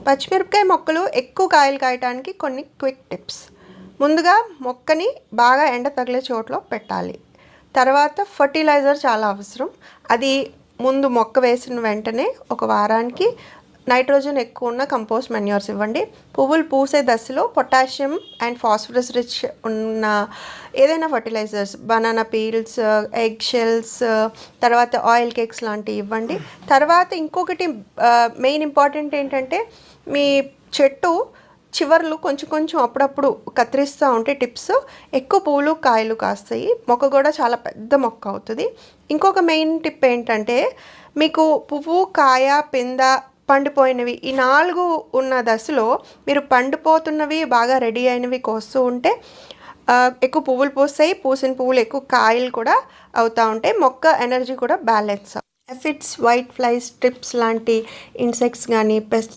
పచ్చిమిరపకాయ మొక్కలు ఎక్కువ కాయలు కాయటానికి కొన్ని క్విక్ టిప్స్. ముందుగా మొక్కని బాగా ఎండ తగిలే చోట్లో పెట్టాలి. తర్వాత ఫర్టిలైజర్ చాలా అవసరం. అది ముందు మొక్క వేసిన వెంటనే ఒక వారానికి నైట్రోజన్ ఎక్కువ ఉన్న కంపోస్ట్ మెన్యూర్స్ ఇవ్వండి. పువ్వులు పూసే దశలో పొటాషియం అండ్ ఫాస్ఫరస్ రిచ్ ఉన్న ఏదైనా fertilizers, banana peels, egg shells, తర్వాత ఆయిల్ కేక్స్ లాంటివి ఇవ్వండి. తర్వాత ఇంకొకటి మెయిన్ ఇంపార్టెంట్ ఏంటంటే, మీ చెట్టు చివర్లు కొంచెం కొంచెం అప్పుడప్పుడు కత్తిరిస్తూ ఉంటే టిప్స్ ఎక్కువ పూలు కాయలు కాస్తాయి. మొక్క కూడా చాలా పెద్ద మొక్క అవుతుంది. ఇంకొక మెయిన్ టిప్ ఏంటంటే, మీకు పువ్వు, కాయ, పింద, పండిపోయినవి ఈ 4 ఉన్న దశలో మీరు పండిపోతున్నవి బాగా రెడీ అయినవి కోస్తూ ఉంటే ఎక్కువ పువ్వులు పూస్తాయి. పూసిన పువ్వులు ఎక్కువ కాయలు కూడా అవుతూ ఉంటాయి. మొక్క ఎనర్జీ కూడా balance. Aphids, white flies, trips లాంటి ఇన్సెక్ట్స్ కానీ, పెస్ట్